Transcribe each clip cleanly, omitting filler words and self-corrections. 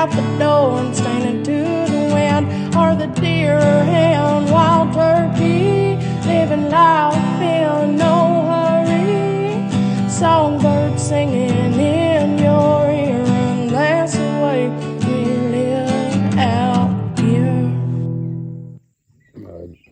out the door and standing to the wind. Are the deer, hen, wild turkey, living life in no hurry? Songbirds singing in your ear, and that's the way we live out here.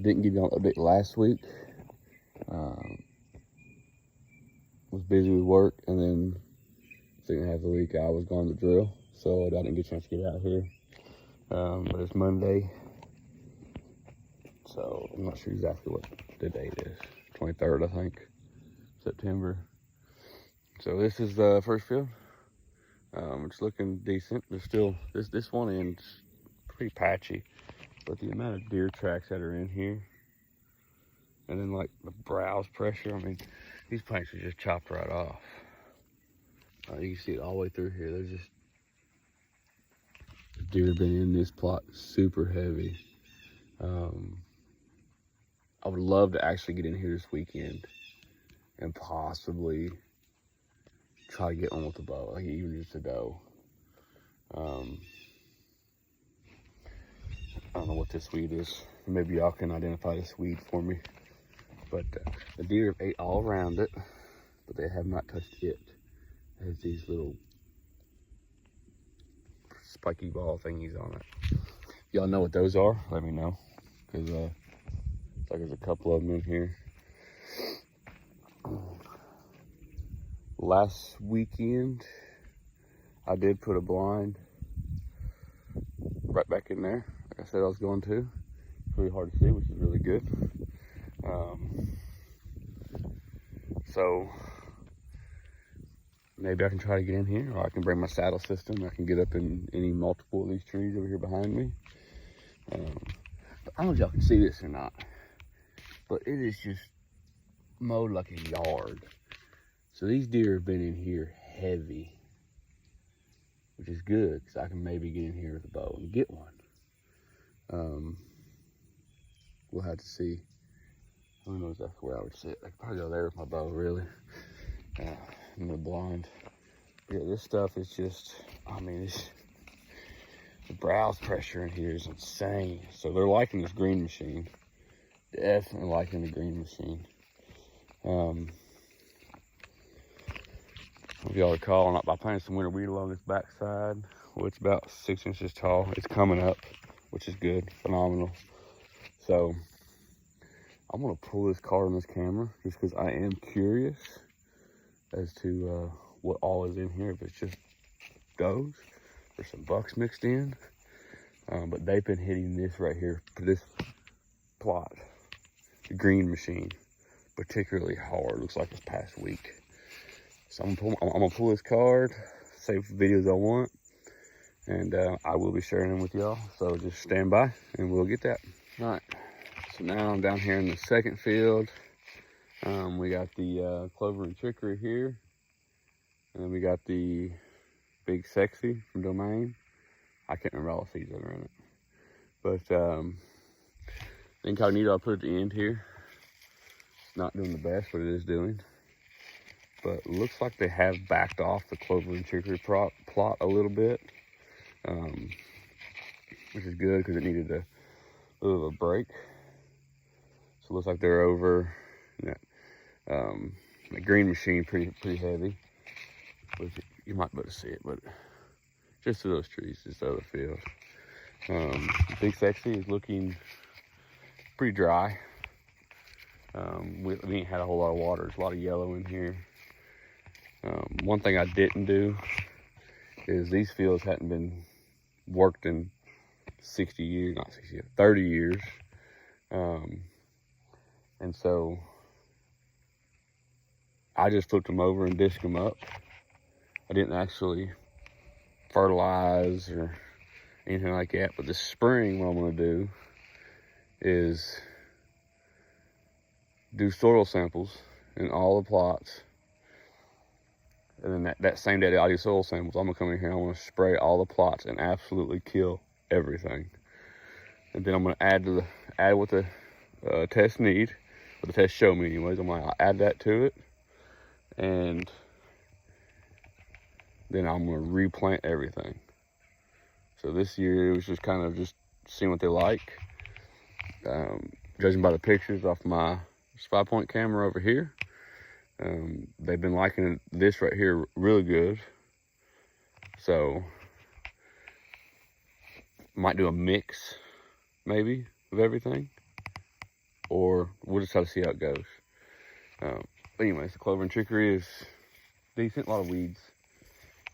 Didn't give you an update last week. Was busy with work, and then second half of the week I was going to drill, so I didn't get a chance to get out here. But it's Monday, so I'm not sure exactly what the date is. 23rd, I think, September. So this is the first field. It's looking decent. There's still this one end's pretty patchy, but the amount of deer tracks that are in here, and then like the browse pressure, I mean, these planks are just chopped right off. You can see it all the way through here. There's just deer been in this plot super heavy. I would love to actually get in here this weekend and possibly try to get one with a bow, like even just a doe. I don't know what this weed is. Maybe y'all can identify this weed for me. But the deer have ate all around it, but they have not touched it. It has these little spiky ball thingies on it. If y'all know what those are, let me know, because it's like there's a couple of them in here. Last weekend, I did put a blind right back in there, like I said I was going to. It's really hard to see, which is really good. So maybe I can try to get in here, or I can bring my saddle system. I can get up in any multiple of these trees over here behind me. But I don't know if y'all can see this or not, but it is just mowed like a yard. So these deer have been in here heavy, which is good, because I can maybe get in here with a bow and get one. We'll have to see. Who knows exactly where I would sit. I could probably go there with my bow, really. In the blind. Yeah, this stuff is just, I mean, the browse pressure in here is insane. So they're liking this green machine. Definitely liking the green machine. If y'all recall, I planted some winter wheat along this backside. Well, it's about 6 inches tall. It's coming up, which is good, phenomenal. So I'm gonna pull this card on this camera just because I am curious as to what all is in here. If it's just does, there's some bucks mixed in, but they've been hitting this right here, this plot, the green machine, particularly hard. Looks like this past week. So I'm gonna pull this card, save the videos I want, and I will be sharing them with y'all. So just stand by and we'll get that. All right. So now I'm down here in the second field. We got the clover and chicory here. And then we got the big sexy from Domain. I can't remember all the seeds that are in it. But the incognito I put at the end here. It's not doing the best, but it is doing. But it looks like they have backed off the clover and chicory plot a little bit. Which is good because it needed a little of a break. So it looks like they're over the green machine pretty heavy. But you might be able to see it, but just to those trees, just the other field. Big Sexy is looking pretty dry. We ain't had a whole lot of water. There's a lot of yellow in here. One thing I didn't do is these fields hadn't been worked in 60 years, not 60 years, 30 years. And so I just flipped them over and disced them up. I didn't actually fertilize or anything like that. But this spring, what I'm gonna do is do soil samples in all the plots. And then that same day that I do soil samples, I'm gonna come in here and I'm gonna spray all the plots and absolutely kill everything. And then I'm gonna add what the tests need, what the tests show me anyways. I'll add that to it. And then I'm gonna replant everything. So this year it was just kind of just seeing what they like. Judging by the pictures off my 5-point camera over here, they've been liking this right here really good. So might do a mix maybe of everything, or we'll just try to see how it goes. But anyways, the clover and chicory is decent. A lot of weeds.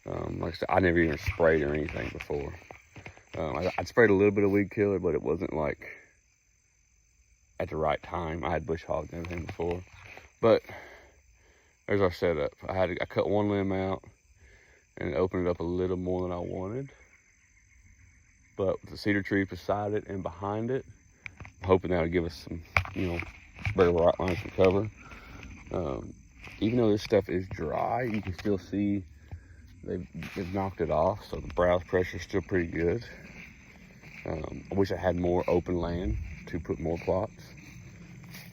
Like I said, I never even sprayed or anything before. I'd sprayed a little bit of weed killer, but it wasn't like at the right time. I had bush hogged and everything before. But there's our setup. I cut one limb out and it opened it up a little more than I wanted. But with the cedar tree beside it and behind it, I'm hoping that'll give us some, better right lines for cover. Even though this stuff is dry, you can still see they've knocked it off, so the browse pressure is still pretty good. I wish I had more open land to put more plots.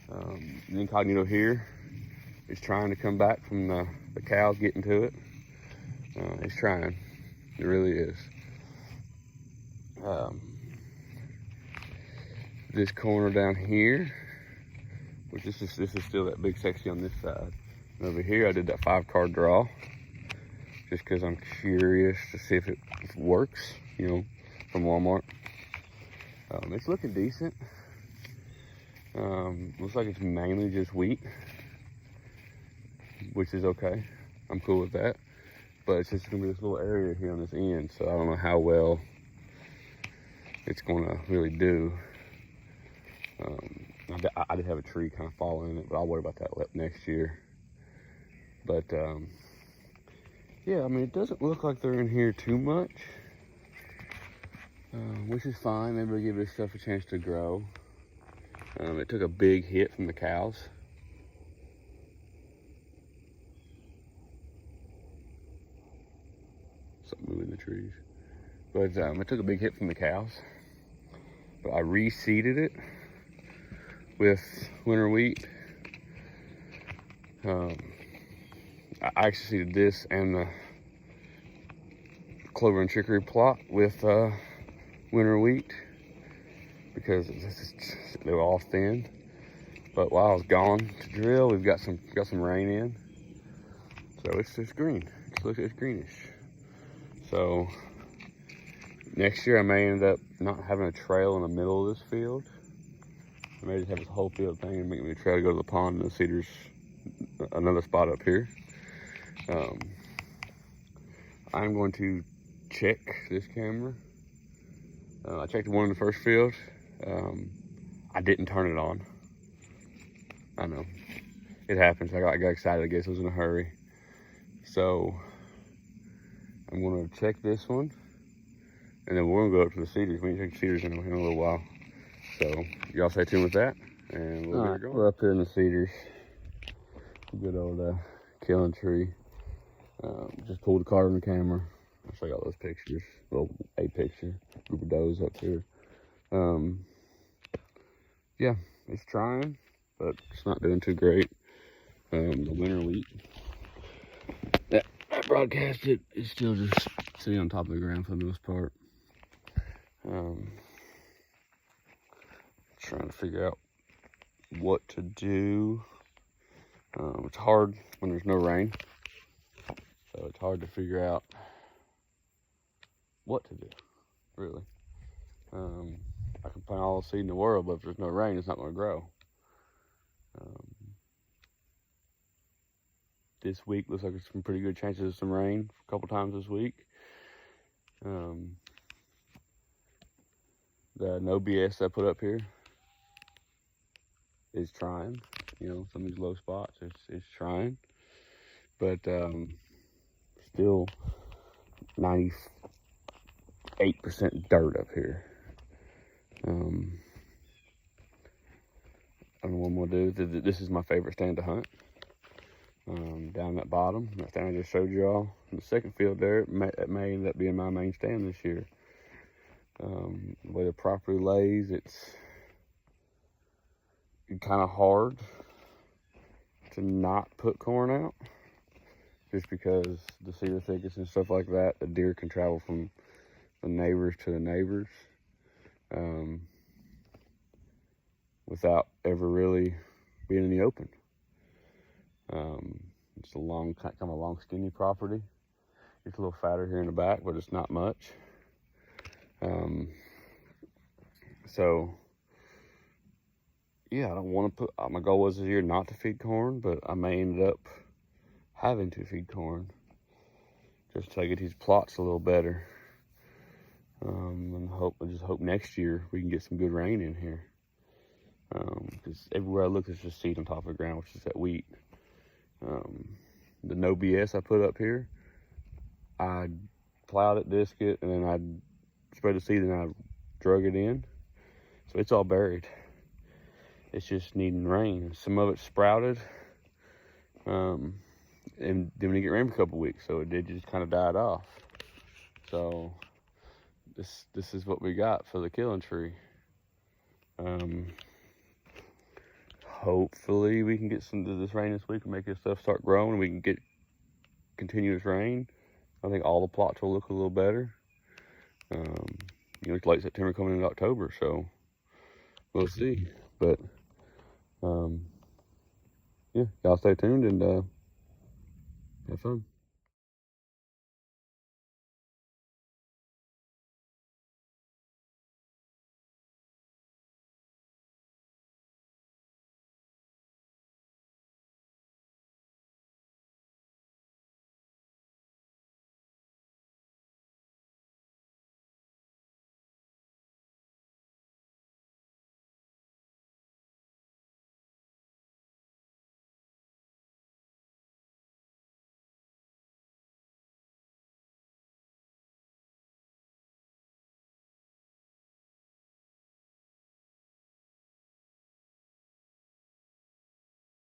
The incognito here is trying to come back from the cows getting to it. It's trying. It really is. This corner down here, which this is still that big section on this side. And over here, I did that 5-card draw, just because I'm curious to see if it works, from Walmart. It's looking decent. Looks like it's mainly just wheat, which is okay. I'm cool with that. But it's just gonna be this little area here on this end, so I don't know how well it's gonna really do. I did have a tree kind of fall in it, but I'll worry about that next year. But yeah, I mean, it doesn't look like they're in here too much, which is fine. Maybe we'll give this stuff a chance to grow. It took a big hit from the cows. Something moving the trees. But it took a big hit from the cows. But I reseeded it with winter wheat. I actually seeded this and the clover and chicory plot with winter wheat because they were all thin. But while I was gone to drill, we've got some rain in, so it's green. It's greenish. So next year I may end up not having a trail in the middle of this field. I may just have this whole field thing and make me a trail to go to the pond and the cedars, another spot up here. I'm going to check this camera. I checked one in the first field. I didn't turn it on. I know, it happens. I got excited. I guess I was in a hurry. So I'm going to check this one, and then we're going to go up to the cedars. We can check the cedars in a little while. So y'all stay tuned with that, and we'll get it going. We're up here in the cedars. Good old killing tree. Just pulled the card on the camera. I'll show y'all those pictures. Little a picture. Group of does up here. Yeah, it's trying, but it's not doing too great. The winter wheat that broadcasted is still just sitting on top of the ground for the most part. Trying to figure out what to do. It's hard when there's no rain, so it's hard to figure out what to do, really. I can plant all the seed in the world, but if there's no rain, it's not going to grow. This week looks like there's some pretty good chances of some rain a couple times this week. The no BS I put up here is trying. Some of these low spots, it's trying. But still 98% dirt up here. I don't know what I'm gonna do. This is my favorite stand to hunt. Down that bottom, that stand I just showed you all. In the second field there, it may end up being my main stand this year. The way the property lays, it's kind of hard to not put corn out, just because the cedar thickets and stuff like that, the deer can travel from the neighbors to the neighbors, without ever really being in the open. It's a long, kind of a long, skinny property. It's a little fatter here in the back, but it's not much. So yeah, I don't want to put, my goal was this year not to feed corn, but I may end up having to feed corn just to get these plots a little better. And I just hope next year we can get some good rain in here. Because everywhere I look, there's just seed on top of the ground, which is that wheat. The No BS I put up here, I plowed it, disc it, and then I spread the seed and I drug it in. So it's all buried. It's just needing rain. Some of it sprouted, and then we didn't get rain for a couple weeks, so it did just kind of died off. So this is what we got for the killing tree. Hopefully we can get some of this rain this week and make this stuff start growing. We can get continuous rain. I think all the plots will look a little better. It's late September coming into October, so we'll see. But yeah, y'all stay tuned and have fun.